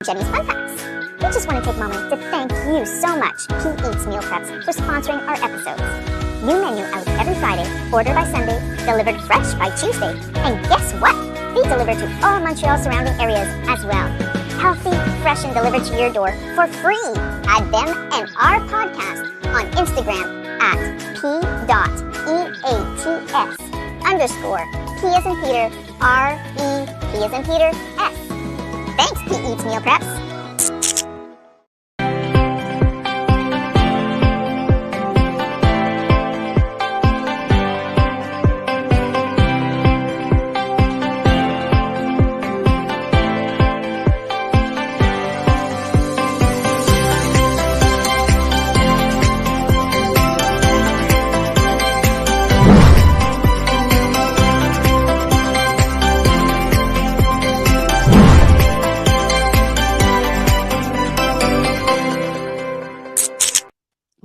Jenny's Fun Facts. We just want to take a moment to thank you so much, P Eats Meal Preps, for sponsoring our episodes. New menu out every Friday, ordered by Sunday, delivered fresh by Tuesday, and guess what? They deliver to all Montreal surrounding areas as well. Healthy, fresh, and delivered to your door for free. Add them and our podcast on Instagram at p.eats_P as in Peter, R-E-P as in Peter, S. Thanks, P Eats Meal Preps.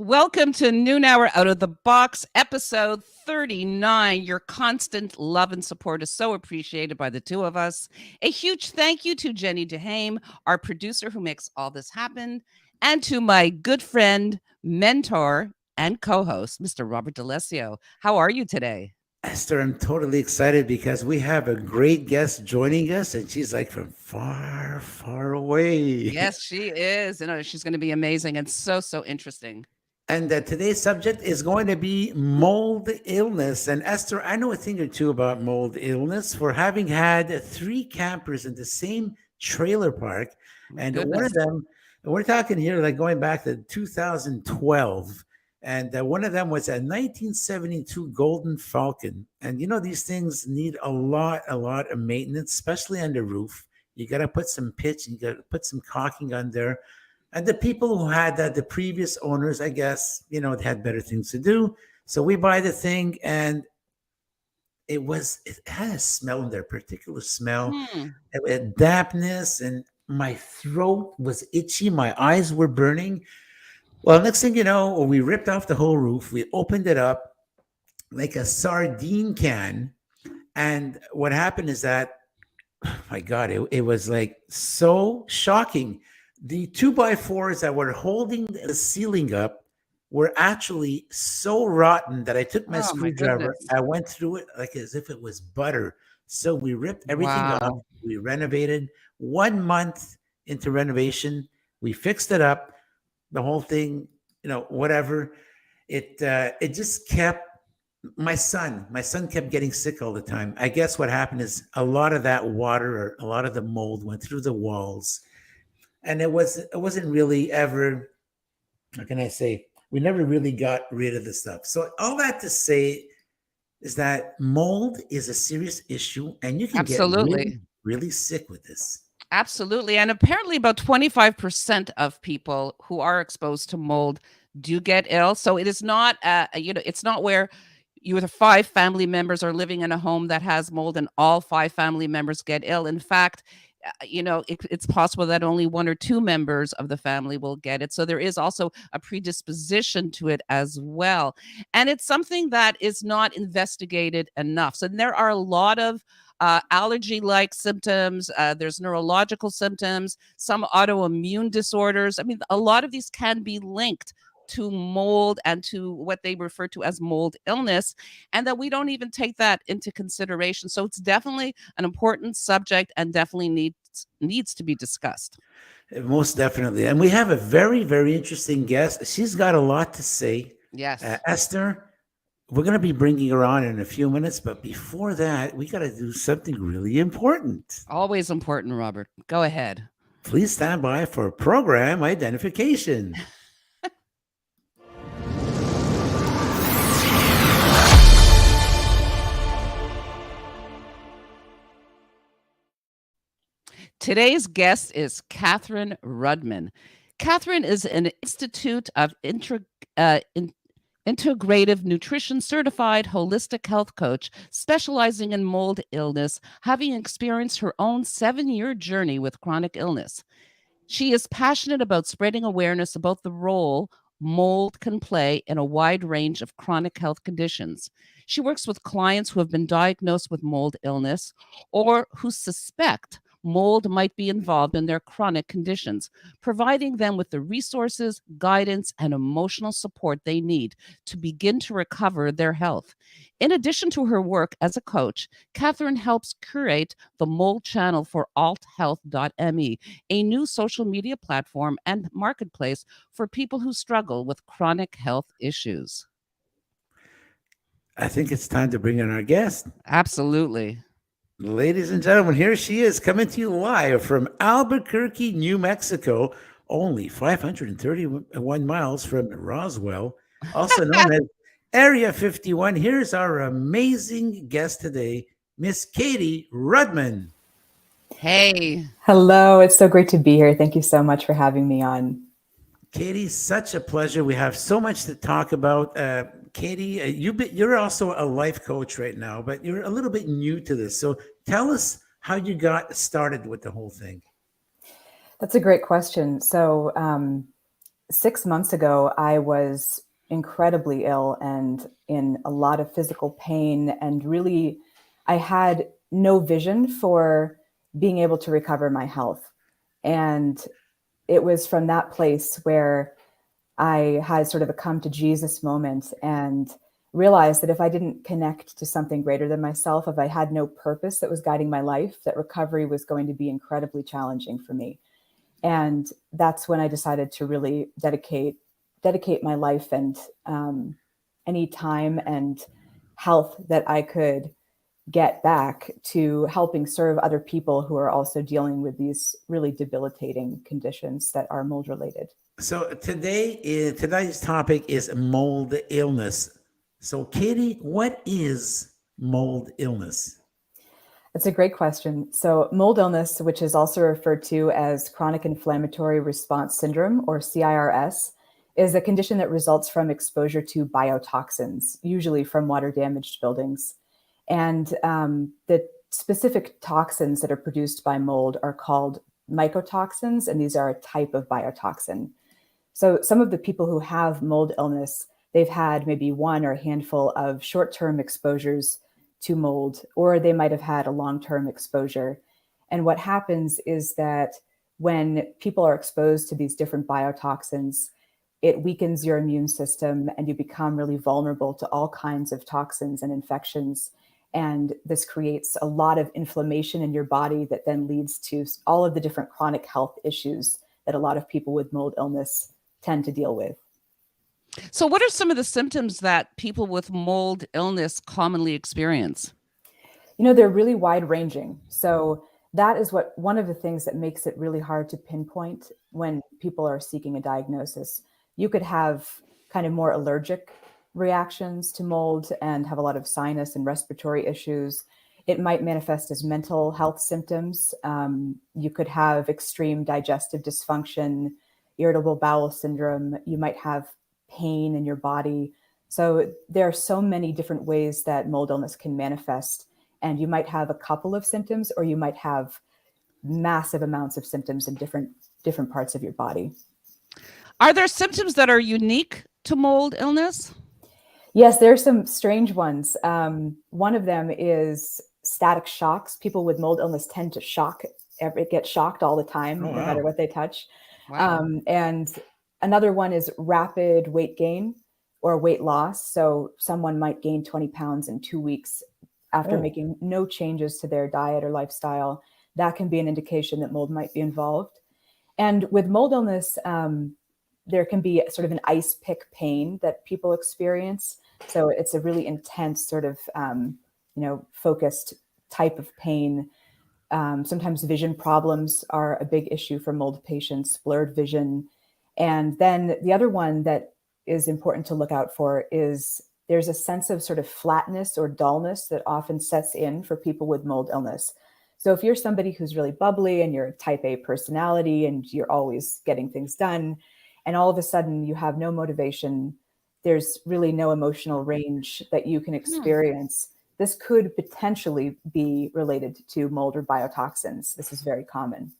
Welcome to Noon Hour Out of the Box, episode 39. Your constant love and support is so appreciated by the two of us. A huge thank you to Jenny DeHame, our producer who makes all this happen, and to my good friend, mentor, and co-host, Mr. Robert D'Alessio. How are you today? Esther, I'm totally excited because we have a great guest joining us, and she's like from far, far away. Yes, she is. She's going to be amazing and so interesting. And today's subject is going to be mold illness. And Esther, I know a thing or two about mold illness for having had 3 campers in the same trailer park. And one of them, we're talking here like going back to 2012. And one of them was a 1972 Golden Falcon. And these things need a lot of maintenance, especially on the roof. You got to put some pitch, and you got to put some caulking on there. And the people who had the previous owners, I guess, they had better things to do. So we buy the thing, and it had a smell in there, particular smell. It had dampness, and my throat was itchy. My eyes were burning. Well, next thing you know, we ripped off the whole roof. We opened it up like a sardine can. And what happened is that, oh my God, it was like so shocking. The 2x4s that were holding the ceiling up were actually so rotten that I took my screwdriver. I went through it like as if it was butter. So we ripped everything off. We renovated. 1 month into renovation, we fixed it up. The whole thing, whatever. It just kept my son kept getting sick all the time. I guess what happened is a lot of that water or a lot of the mold went through the walls. And it wasn't really ever, how can I say, we never really got rid of the stuff. So all that to say is that mold is a serious issue, and you can get really, really sick with this. Absolutely. And apparently about 25% of people who are exposed to mold do get ill. So it is not, it's not where the 5 family members are living in a home that has mold and all 5 family members get ill. In fact, it's possible that only 1 or 2 members of the family will get it. So there is also a predisposition to it as well. And it's something that is not investigated enough. So there are a lot of allergy-like symptoms. There's neurological symptoms, some autoimmune disorders. I mean, a lot of these can be linked to mold and to what they refer to as mold illness, and that we don't even take that into consideration. So it's definitely an important subject and definitely needs to be discussed. Most definitely. And we have a very, very interesting guest. She's got a lot to say. Yes. Esther, we're going to be bringing her on in a few minutes, but before that, we got to do something really important. Always important, Robert. Go ahead. Please stand by for program identification. Today's guest is Katherine Rudman. Katherine is an Institute of Integrative Nutrition certified holistic health coach specializing in mold illness, having experienced her own 7-year journey with chronic illness. She is passionate about spreading awareness about the role mold can play in a wide range of chronic health conditions. She works with clients who have been diagnosed with mold illness or who suspect mold might be involved in their chronic conditions, providing them with the resources, guidance, and emotional support they need to begin to recover their health. In addition to her work as a coach, Katherine helps curate the Mold Channel for althealth.me, a new social media platform and marketplace for people who struggle with chronic health issues. I think it's time to bring in our guest. Absolutely. Ladies and gentlemen, here she is coming to you live from Albuquerque, New Mexico, only 531 miles from Roswell, also known as Area 51. Here's our amazing guest today, Miss Katie Rudman. Hey. Hello, it's so great to be here. Thank you so much for having me on. Katie, such a pleasure. We have so much to talk about. Katie, you're also a life coach right now, but you're a little bit new to this. So tell us how you got started with the whole thing. That's a great question. So 6 months ago, I was incredibly ill and in a lot of physical pain. And really, I had no vision for being able to recover my health. And it was from that place where I had sort of a come to Jesus moment and realized that if I didn't connect to something greater than myself, if I had no purpose that was guiding my life, that recovery was going to be incredibly challenging for me. And that's when I decided to really dedicate my life and any time and health that I could get back to helping serve other people who are also dealing with these really debilitating conditions that are mold related. So today's topic is mold illness. So Katie, what is mold illness? That's a great question. So mold illness, which is also referred to as chronic inflammatory response syndrome, or CIRS, is a condition that results from exposure to biotoxins, usually from water damaged buildings. And the specific toxins that are produced by mold are called mycotoxins, and these are a type of biotoxin. So some of the people who have mold illness, they've had maybe one or a handful of short-term exposures to mold, or they might have had a long-term exposure. And what happens is that when people are exposed to these different biotoxins, it weakens your immune system and you become really vulnerable to all kinds of toxins and infections. And this creates a lot of inflammation in your body that then leads to all of the different chronic health issues that a lot of people with mold illness tend to deal with. So what are some of the symptoms that people with mold illness commonly experience? You know, they're really wide ranging. So that is one of the things that makes it really hard to pinpoint when people are seeking a diagnosis. You could have kind of more allergic reactions to mold and have a lot of sinus and respiratory issues. It might manifest as mental health symptoms. You could have extreme digestive dysfunction, irritable bowel syndrome. You might have pain in your body. So there are so many different ways that mold illness can manifest. And you might have a couple of symptoms, or you might have massive amounts of symptoms in different parts of your body. Are there symptoms that are unique to mold illness? Yes, there are some strange ones. One of them is static shocks. People with mold illness tend to get shocked all the time, no matter what they touch. Wow. And another one is rapid weight gain or weight loss. So someone might gain 20 pounds in 2 weeks after making no changes to their diet or lifestyle. That can be an indication that mold might be involved. And with mold illness, there can be sort of an ice pick pain that people experience. So it's a really intense sort of, focused type of pain. Sometimes vision problems are a big issue for mold patients, blurred vision. And then the other one that is important to look out for is there's a sense of sort of flatness or dullness that often sets in for people with mold illness. So if you're somebody who's really bubbly and you're a type A personality and you're always getting things done, and all of a sudden you have no motivation, there's really no emotional range that you can experience. This could potentially be related to mold or biotoxins. This is very common.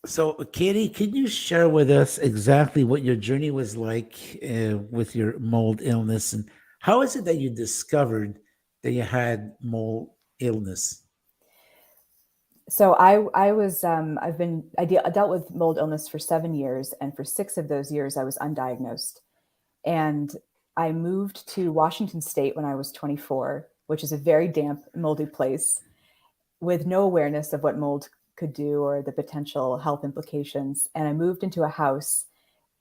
So, Katie, can you share with us exactly what your journey was like with your mold illness, and how is it that you discovered that you had mold illness? So I dealt with mold illness for 7 years, and for 6 of those years I was undiagnosed. And I moved to Washington State when I was 24, which is a very damp, moldy place, with no awareness of what mold could do or the potential health implications. And I moved into a house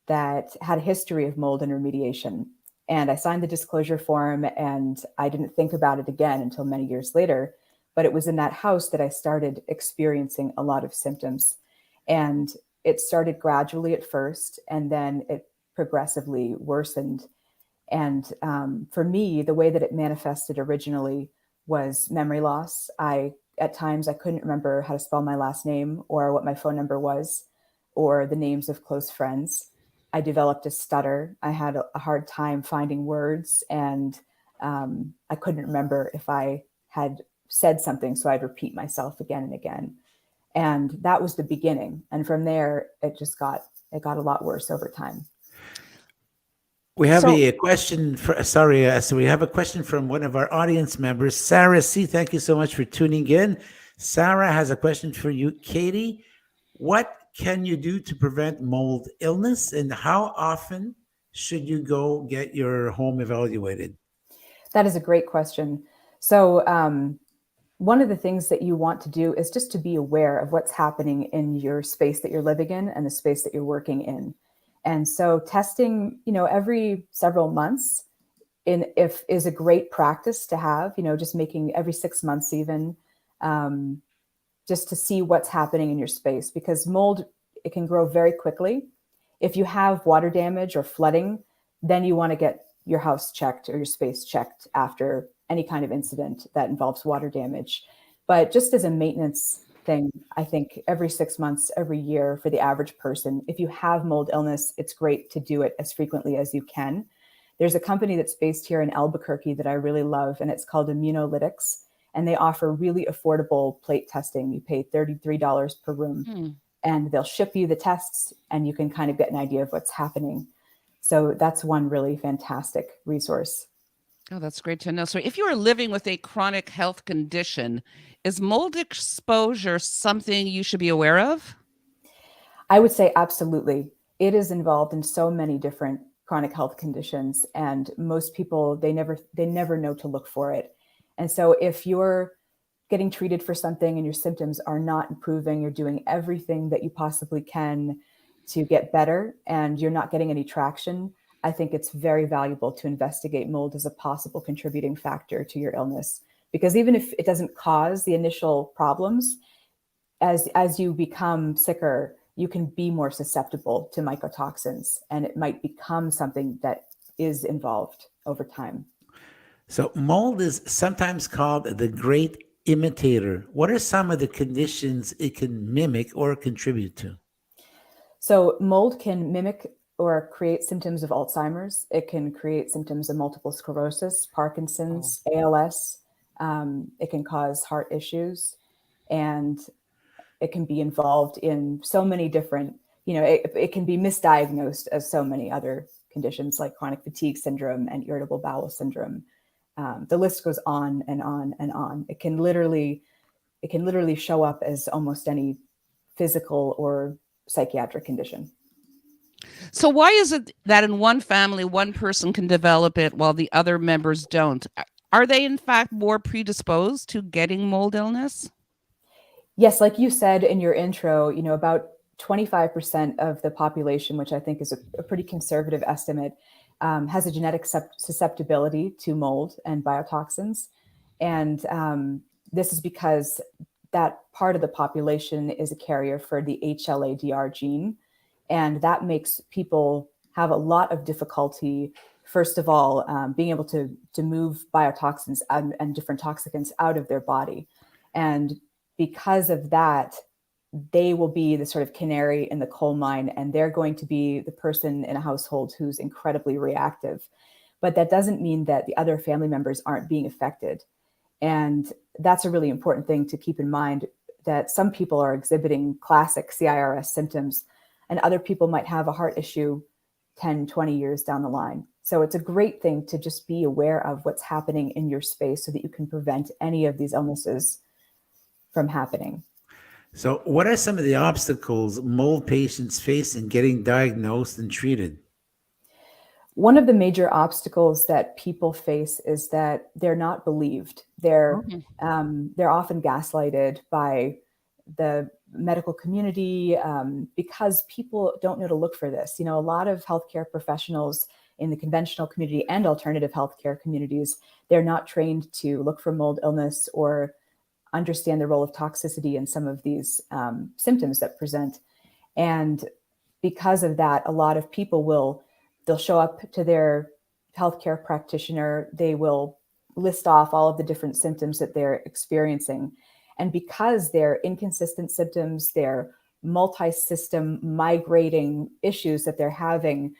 that had a history of mold and remediation. And I signed the disclosure form, and I didn't think about it again until many years later. But it was in that house that I started experiencing a lot of symptoms. And it started gradually at first, and then it progressively worsened. And for me, the way that it manifested originally was memory loss. At times, I couldn't remember how to spell my last name or what my phone number was or the names of close friends. I developed a stutter. I had a hard time finding words, and I couldn't remember if I had said something, so I'd repeat myself again and again. And that was the beginning. And from there, it got a lot worse over time. We have So- a question so we have a question from one of our audience members, Sarah C. Thank you so much for tuning in. Sarah has a question for you, Katie. What can you do to prevent mold illness, and how often should you go get your home evaluated? That is a great question. So one of the things that you want to do is just to be aware of what's happening in your space that you're living in and the space that you're working in. And so testing, every several months is a great practice to have, just making every 6 months even, just to see what's happening in your space, because mold, it can grow very quickly. If you have water damage or flooding, then you want to get your house checked or your space checked after any kind of incident that involves water damage. But just as a maintenance thing, I think every 6 months, every year for the average person, if you have mold illness, it's great to do it as frequently as you can. There's a company that's based here in Albuquerque that I really love, and it's called Immunolytics, and they offer really affordable plate testing. You pay $33 per room, and they'll ship you the tests, and you can kind of get an idea of what's happening. So that's one really fantastic resource. Oh, that's great to know. So if you are living with a chronic health condition, is mold exposure something you should be aware of? I would say absolutely. It is involved in so many different chronic health conditions, and most people, they never know to look for it. And so if you're getting treated for something and your symptoms are not improving, you're doing everything that you possibly can to get better, and you're not getting any traction, I think it's very valuable to investigate mold as a possible contributing factor to your illness. Because even if it doesn't cause the initial problems, as you become sicker, you can be more susceptible to mycotoxins, and it might become something that is involved over time. So mold is sometimes called the great imitator. What are some of the conditions it can mimic or contribute to? So mold can mimic or create symptoms of Alzheimer's. It can create symptoms of multiple sclerosis, Parkinson's, ALS. It can cause heart issues, and it can be involved in so many different, it can be misdiagnosed as so many other conditions like chronic fatigue syndrome and irritable bowel syndrome. The list goes on and on and on. It can literally show up as almost any physical or psychiatric condition. So why is it that in one family, one person can develop it while the other members don't? Are they in fact more predisposed to getting mold illness? Yes, like you said in your intro, about 25% of the population, which I think is a pretty conservative estimate, has a genetic susceptibility to mold and biotoxins. And this is because that part of the population is a carrier for the HLA-DR gene. And that makes people have a lot of difficulty, first of all, being able to move biotoxins and different toxicants out of their body. And because of that, they will be the sort of canary in the coal mine, and they're going to be the person in a household who's incredibly reactive. But that doesn't mean that the other family members aren't being affected. And that's a really important thing to keep in mind, that some people are exhibiting classic CIRS symptoms, and other people might have a heart issue 10, 20 years down the line. So it's a great thing to just be aware of what's happening in your space so that you can prevent any of these illnesses from happening. So, what are some of the obstacles mold patients face in getting diagnosed and treated? One of the major obstacles that people face is that they're not believed. Mhm. They're often gaslighted by the medical community because people don't know to look for this. You know, a lot of healthcare professionals in the conventional community and alternative healthcare communities, they're not trained to look for mold illness or understand the role of toxicity in some of these symptoms that present. And because of that, a lot of people they'll show up to their healthcare practitioner. They will list off all of the different symptoms that they're experiencing. And because they're inconsistent symptoms, they're multi-system migrating issues that they're having,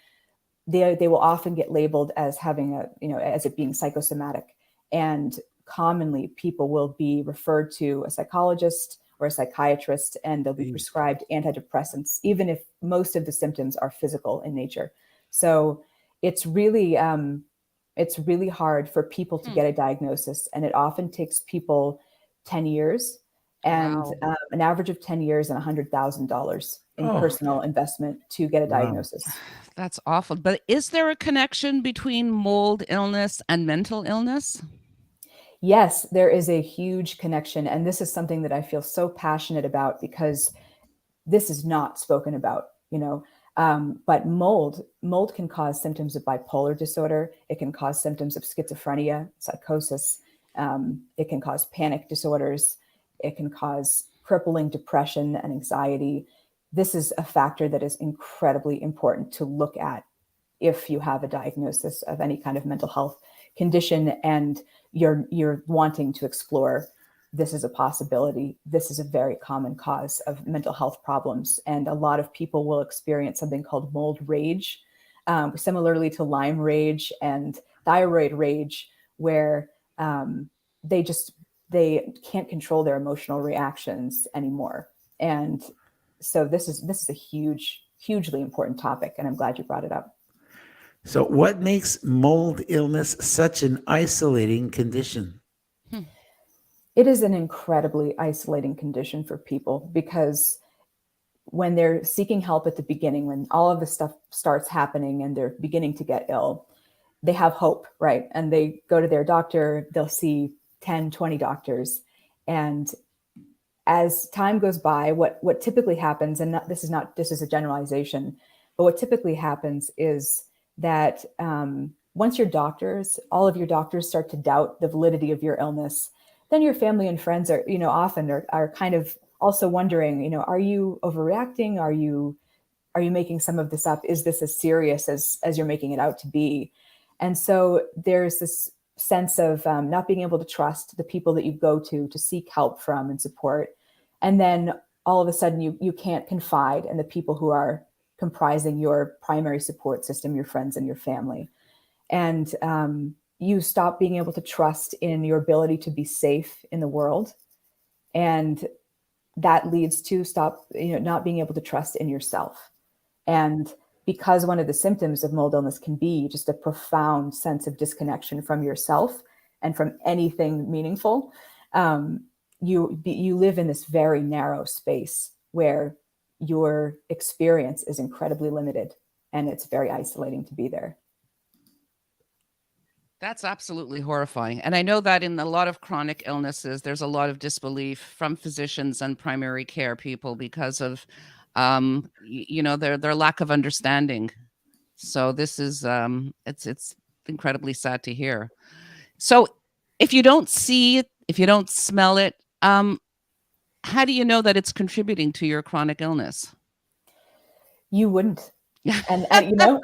they will often get labeled as having as it being psychosomatic. And commonly people will be referred to a psychologist or a psychiatrist, and they'll be prescribed antidepressants, even if most of the symptoms are physical in nature. So it's really hard for people to get a diagnosis, and it often takes people 10 years and Wow. an average of 10 years and $100,000 in Oh, personal investment to get a wow. diagnosis. That's awful. But is there a connection between mold illness and mental illness? Yes, there is a huge connection. And this is something that I feel so passionate about because this is not spoken about, but mold can cause symptoms of bipolar disorder. It can cause symptoms of schizophrenia, psychosis. It can cause panic disorders. It can cause crippling depression and anxiety. This is a factor that is incredibly important to look at if you have a diagnosis of any kind of mental health condition and you're wanting to explore this is a possibility. This is a very common cause of mental health problems. And a lot of people will experience something called mold rage, similarly to Lyme rage and thyroid rage, where they can't control their emotional reactions anymore. And so this is a hugely important topic. And I'm glad you brought it up. So, what makes mold illness such an isolating condition? Hmm. It is an incredibly isolating condition for people because when they're seeking help at the beginning, when all of this stuff starts happening and they're beginning to get ill, they have hope, right? And they go to their doctor, they'll see 10, 20 doctors. And as time goes by, what typically happens, and this is a generalization, but what typically happens is that once all of your doctors start to doubt the validity of your illness, then your family and friends are, often are kind of also wondering, are you overreacting? Are you making some of this up? Is this as serious as you're making it out to be? And so there's this sense of not being able to trust the people that you go to seek help from and support. And then all of a sudden you can't confide in the people who are comprising your primary support system, your friends and your family. And you stop being able to trust in your ability to be safe in the world. And that leads to not being able to trust in yourself. And because one of the symptoms of mold illness can be just a profound sense of disconnection from yourself and from anything meaningful, you live in this very narrow space where your experience is incredibly limited, and it's very isolating to be there. That's absolutely horrifying. And I know that in a lot of chronic illnesses, there's a lot of disbelief from physicians and primary care people because of, their lack of understanding. So this is, it's incredibly sad to hear. So if you don't see it, if you don't smell it, how do you know that it's contributing to your chronic illness? You wouldn't. And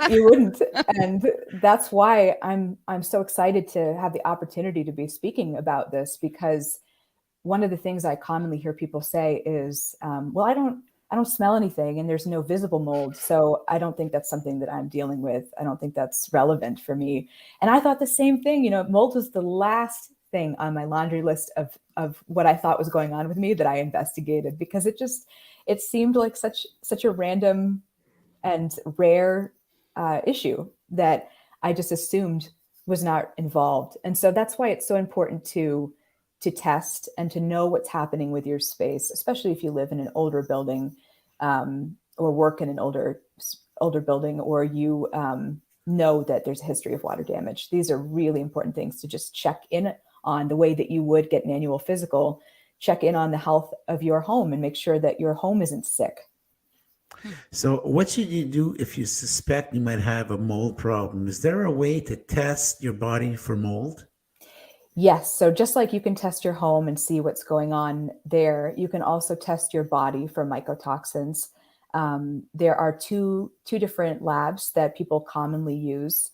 you wouldn't. And that's why I'm so excited to have the opportunity to be speaking about this, because one of the things I commonly hear people say is, well, I don't smell anything and there's no visible mold. So I don't think that's something that I'm dealing with. I don't think that's relevant for me. And I thought the same thing. Mold was the last thing on my laundry list of what I thought was going on with me that I investigated, because it seemed like such a random and rare issue that I just assumed was not involved. And so that's why it's so important to to test and to know what's happening with your space, especially if you live in an older building or work in an older building, or you know that there's a history of water damage. These are really important things to just check in on, the way that you would get an annual physical. Check in on the health of your home and make sure that your home isn't sick. So what should you do if you suspect you might have a mold problem? Is there a way to test your body for mold? Yes. So just like you can test your home and see what's going on there, you can also test your body for mycotoxins. There are two different labs that people commonly use,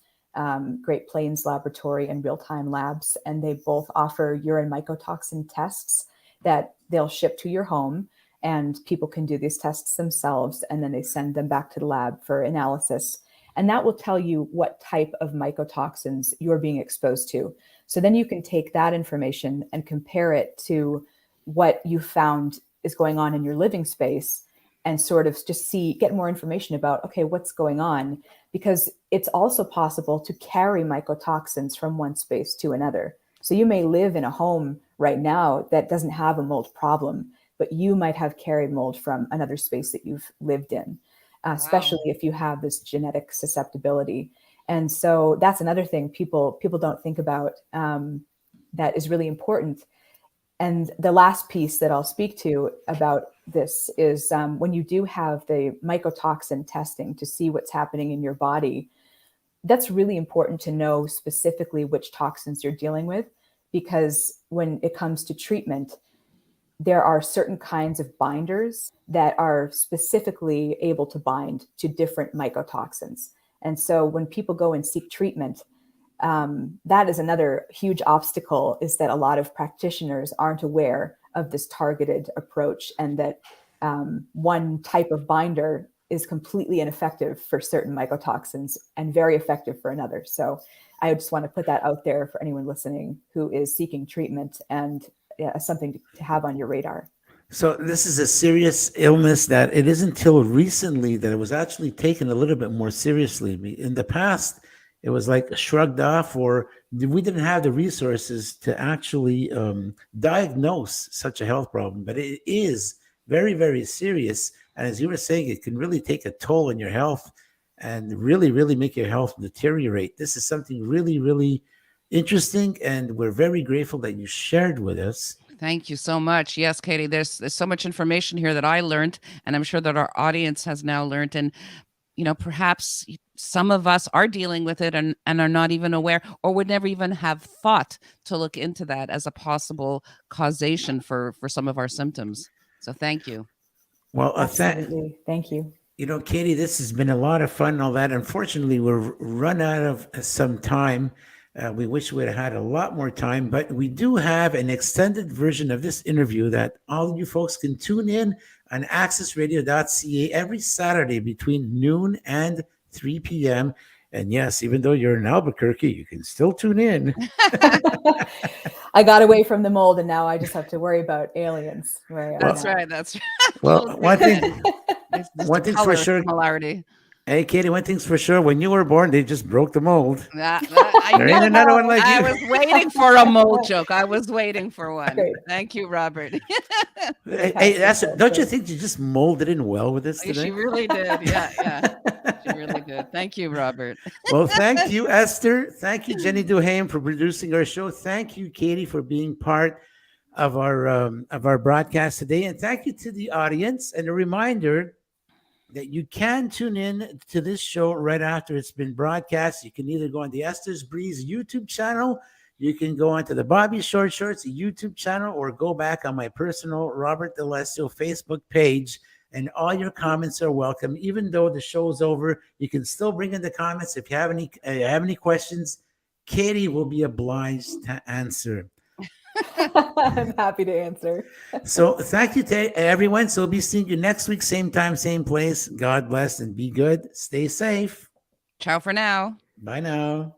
Great Plains Laboratory and Real Time Labs, and they both offer urine mycotoxin tests that they'll ship to your home, and people can do these tests themselves, and then they send them back to the lab for analysis. And that will tell you what type of mycotoxins you're being exposed to. So then you can take that information and compare it to what you found is going on in your living space, and sort of just get more information about, okay, what's going on? Because it's also possible to carry mycotoxins from one space to another. So you may live in a home right now that doesn't have a mold problem, but you might have carried mold from another space that you've lived in, especially if you have this genetic susceptibility. And so that's another thing people don't think about, that is really important. And the last piece that I'll speak to about this is when you do have the mycotoxin testing to see what's happening in your body, that's really important to know specifically which toxins you're dealing with, because when it comes to treatment, there are certain kinds of binders that are specifically able to bind to different mycotoxins. And so when people go and seek treatment, that is another huge obstacle, is that a lot of practitioners aren't aware of this targeted approach, and that one type of binder is completely ineffective for certain mycotoxins and very effective for another. So I just want to put that out there for anyone listening who is seeking treatment, and something to have on your radar. So this is a serious illness that it isn't until recently that it was actually taken a little bit more seriously. In the past, it was like shrugged off, or we didn't have the resources to actually diagnose such a health problem. But it is very, very serious. And as you were saying, it can really take a toll on your health and really, really make your health deteriorate. This is something really, really interesting. And we're very grateful that you shared with us. Thank you so much. Yes, Katie, there's so much information here that I learned, and I'm sure that our audience has now learned. And perhaps some of us are dealing with it and are not even aware, or would never even have thought to look into that as a possible causation for some of our symptoms. So thank you. Well, Absolutely. Thank you. Katie, this has been a lot of fun and all that. Unfortunately, we're run out of some time. We wish we had had a lot more time, but we do have an extended version of this interview that all of you folks can tune in on accessradio.ca every Saturday between noon and 3 p.m. And yes, even though you're in Albuquerque, you can still tune in. I got away from the mold, and now I just have to worry about aliens. That's right. That's right. Well, one thing's for sure. Similarity. Hey, Katie, one thing's for sure. When you were born, they just broke the mold. I There ain't another one like I you. was waiting for a mold joke. I was waiting for one. Great. Thank you, Robert. Hey, don't you think you just molded in well with this today? She really did. Yeah. She really did. Thank you, Robert. Well, thank you, Esther. Thank you, Jenny Duhame, for producing our show. Thank you, Katie, for being part of our broadcast today. And thank you to the audience. And a reminder that you can tune in to this show right after it's been broadcast. You can either go on the ESTHER'S Breeze YouTube channel, you can go onto the Bobby Short Shorts YouTube channel, or go back on my personal Robert D'Alessio Facebook page. And all your comments are welcome. Even though the show's over, you can still bring in the comments. If you have any questions, Katie will be obliged to answer. I'm happy to answer. So thank you to everyone. So we'll be seeing you next week, same time, same place. God bless and be good. Stay safe. Ciao for now. Bye now.